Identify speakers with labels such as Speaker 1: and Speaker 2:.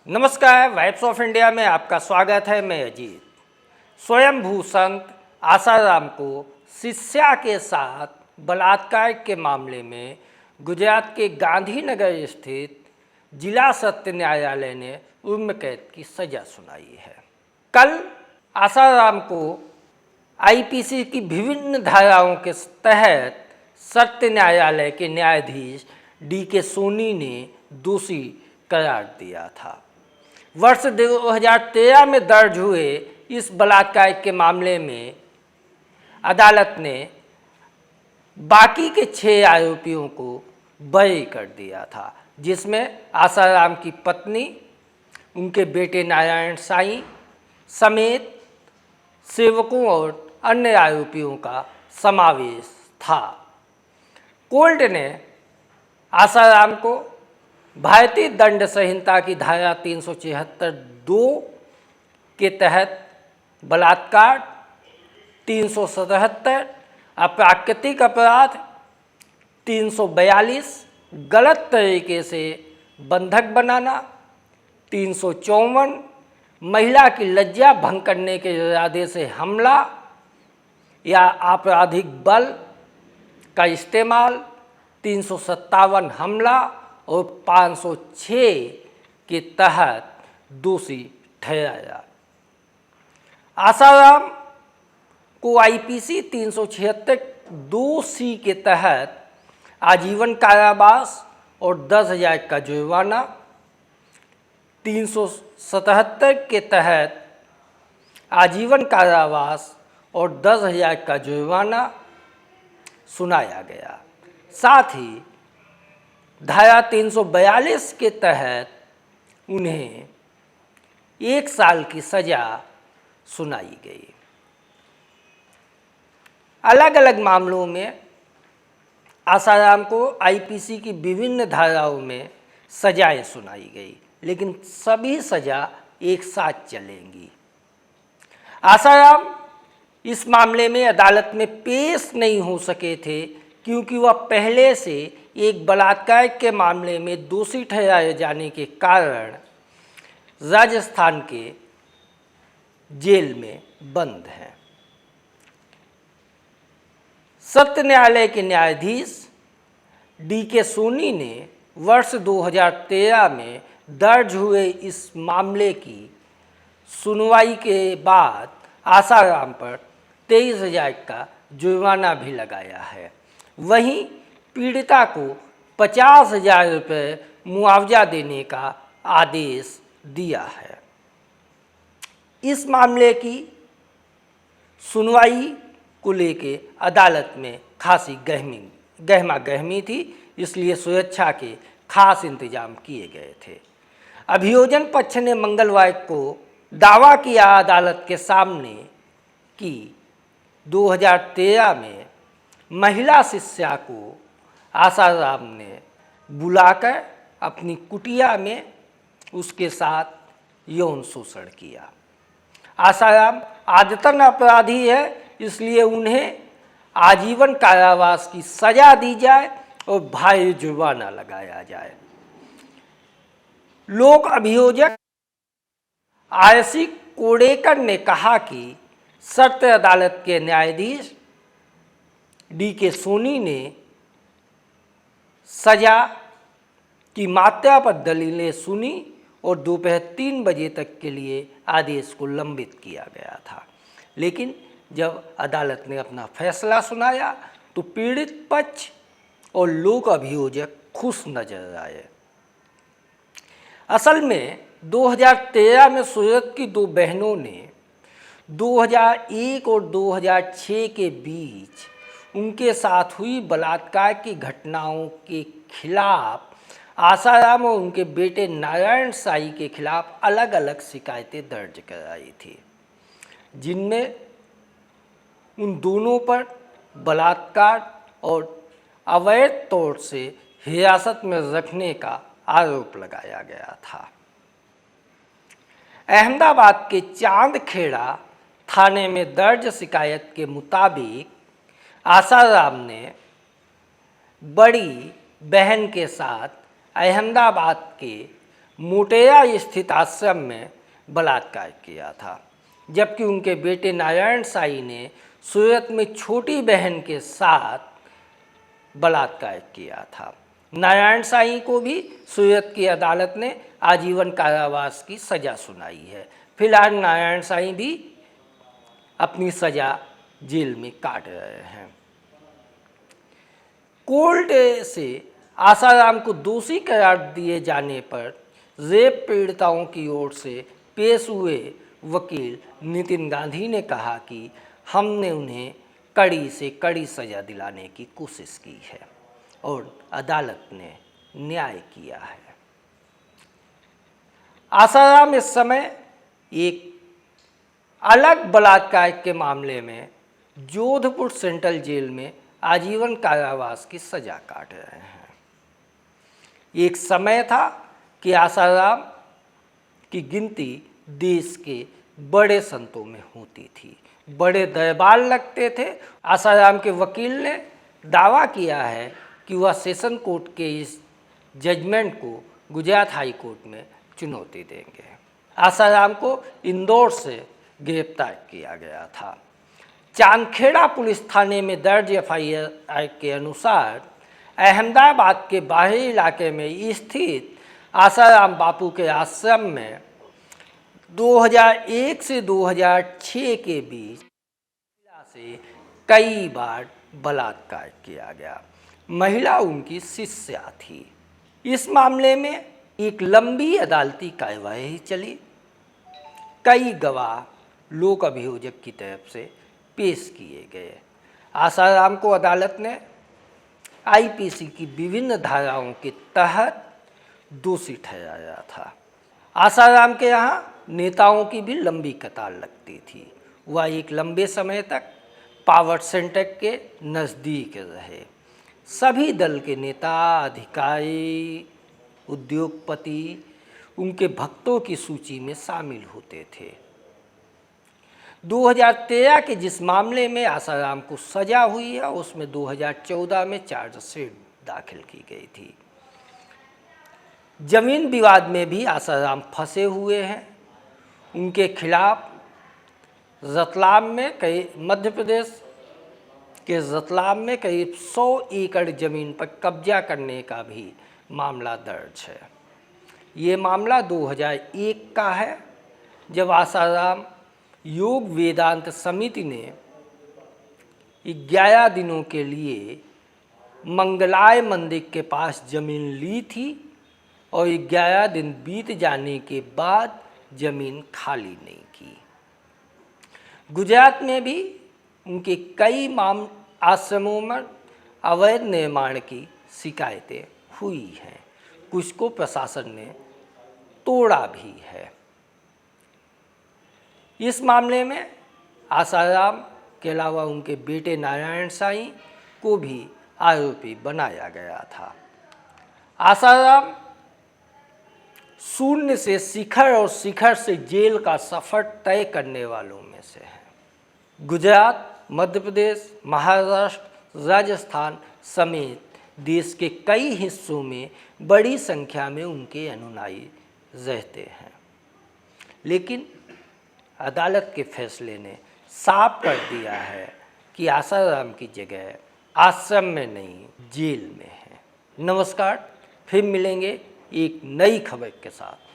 Speaker 1: नमस्कार, vibes of India में आपका स्वागत है। मैं अजीत। स्वयंभू संत आसाराम को शिष्या के साथ बलात्कार के मामले में गुजरात के गांधीनगर स्थित जिला सत्र न्यायालय ने उम्र कैद की सजा सुनाई है। कल आसाराम को आईपीसी की विभिन्न धाराओं के तहत सत्र न्यायालय के न्यायाधीश डीके सोनी ने दोषी करार दिया था। वर्ष 2013 में दर्ज हुए इस बलात्कार के मामले में अदालत ने बाकी के 6 आरोपियों को बरी कर दिया था, जिसमें आसाराम की पत्नी, उनके बेटे नारायण साईं समेत सेवकों और अन्य आरोपियों का समावेश था। कोर्ट ने आसाराम को भारतीय दंड संहिता की धारा 376(2) के तहत बलात्कार, 377 अप्राकृतिक अपराध, 342 गलत तरीके से बंधक बनाना, 354 महिला की लज्जा भंग करने के इरादे से हमला या आपराधिक बल का इस्तेमाल, 357 हमला और 506 के तहत दोषी ठहराया। आसाराम को आईपीसी 376(2) के तहत आजीवन कारावास और 10,000 का जुर्माना, 377 के तहत आजीवन कारावास और 10,000 का जुर्माना सुनाया गया। साथ ही धारा 342 के तहत उन्हें 1 साल की सजा सुनाई गई। अलग अलग मामलों में आसाराम को आईपीसी की विभिन्न धाराओं में सजाएं सुनाई गई, लेकिन सभी सजा एक साथ चलेंगी। आसाराम इस मामले में अदालत में पेश नहीं हो सके थे क्योंकि वह पहले से एक बलात्कार के मामले में दोषी ठहराए जाने के कारण राजस्थान के जेल में बंद हैं। सत्र न्यायालय के न्यायाधीश डीके सोनी ने वर्ष 2013 में दर्ज हुए इस मामले की सुनवाई के बाद आसाराम पर 23,000 का जुर्माना भी लगाया है। वहीं पीड़िता को 50,000 रुपये मुआवजा देने का आदेश दिया है। इस मामले की सुनवाई को लेके अदालत में खासी गहमा गहमी थी, इसलिए सुरक्षा के खास इंतजाम किए गए थे। अभियोजन पक्ष ने मंगलवार को दावा किया अदालत के सामने कि 2013 में महिला शिष्या को आसाराम ने बुलाकर अपनी कुटिया में उसके साथ यौन शोषण किया। आसाराम आदतन अपराधी है, इसलिए उन्हें आजीवन कारावास की सजा दी जाए और भारी जुर्माना लगाया जाए। लोक अभियोजक आरसी कोडेकर ने कहा कि सत्र अदालत के न्यायाधीश डीके सोनी ने सजा की मात्रा पर दलीलें सुनी और दोपहर 3 बजे तक के लिए आदेश को लंबित किया गया था। लेकिन जब अदालत ने अपना फैसला सुनाया तो पीड़ित पक्ष और लोक अभियोजक खुश नजर आए। असल में 2013 में सूरत की 2 बहनों ने 2001 और 2006 के बीच उनके साथ हुई बलात्कार की घटनाओं के खिलाफ आसाराम और उनके बेटे नारायण साई के खिलाफ अलग अलग शिकायतें दर्ज कराई थी, जिनमें उन दोनों पर बलात्कार और अवैध तौर से हिरासत में रखने का आरोप लगाया गया था। अहमदाबाद के चांदखेड़ा थाने में दर्ज शिकायत के मुताबिक आसाराम ने बड़ी बहन के साथ अहमदाबाद के मोटेरा स्थित आश्रम में बलात्कार किया था, जबकि उनके बेटे नारायण साईं ने सूरत में छोटी बहन के साथ बलात्कार किया था। नारायण साईं को भी सूरत की अदालत ने आजीवन कारावास की सज़ा सुनाई है। फिलहाल नारायण साईं भी अपनी सज़ा जेल में काट रहे हैं। कोर्ट से आसाराम को दोषी करार दिए जाने पर रेप पीड़िताओं की ओर से पेश हुए वकील नितिन गांधी ने कहा कि हमने उन्हें कड़ी से कड़ी सज़ा दिलाने की कोशिश की है और अदालत ने न्याय किया है। आसाराम इस समय एक अलग बलात्कार के मामले में जोधपुर सेंट्रल जेल में आजीवन कारावास की सज़ा काट रहे हैं। एक समय था कि आसाराम की गिनती देश के बड़े संतों में होती थी, बड़े दरबार लगते थे। आसाराम के वकील ने दावा किया है कि वह सेशन कोर्ट के इस जजमेंट को गुजरात हाई कोर्ट में चुनौती देंगे। आसाराम को इंदौर से गिरफ्तार किया गया था। चांदखेड़ा पुलिस थाने में दर्ज एफआईआर के अनुसार अहमदाबाद के बाहरी इलाके में स्थित आसाराम बापू के आश्रम में 2001 से 2006 के बीच महिला से कई बार बलात्कार किया गया। महिला उनकी शिष्या थी। इस मामले में एक लंबी अदालती कार्यवाही चली। कई गवाह लोक अभियोजक की तरफ से पेश किए गए। आसाराम को अदालत ने आईपीसी की विभिन्न धाराओं के तहत दोषी ठहराया था। आसाराम के यहाँ नेताओं की भी लंबी कतार लगती थी। वह एक लंबे समय तक पावर सेंटर के नज़दीक रहे। सभी दल के नेता, अधिकारी, उद्योगपति उनके भक्तों की सूची में शामिल होते थे। 2013 के जिस मामले में आसाराम को सजा हुई है, उसमें 2014 में चार्जशीट दाखिल की गई थी। जमीन विवाद में भी आसाराम फंसे हुए हैं। उनके खिलाफ रतलाम में मध्य प्रदेश के रतलाम में करीब 100 एकड़ जमीन पर कब्जा करने का भी मामला दर्ज है। ये मामला 2001 का है, जब आसाराम योग वेदांत समिति ने 11 दिनों के लिए मंगलाय मंदिर के पास जमीन ली थी और 11 दिन बीत जाने के बाद जमीन खाली नहीं की। गुजरात में भी उनके कई आश्रमों में अवैध निर्माण की शिकायतें हुई हैं। कुछ को प्रशासन ने तोड़ा भी है। इस मामले में आसाराम के अलावा उनके बेटे नारायण साईं को भी आरोपी बनाया गया था। आसाराम शून्य से शिखर और शिखर से जेल का सफ़र तय करने वालों में से हैं। गुजरात, मध्य प्रदेश, महाराष्ट्र, राजस्थान समेत देश के कई हिस्सों में बड़ी संख्या में उनके अनुयायी रहते हैं, लेकिन अदालत के फैसले ने साफ कर दिया है कि आसाराम की जगह आश्रम में नहीं, जेल में है। नमस्कार, फिर मिलेंगे एक नई खबर के साथ।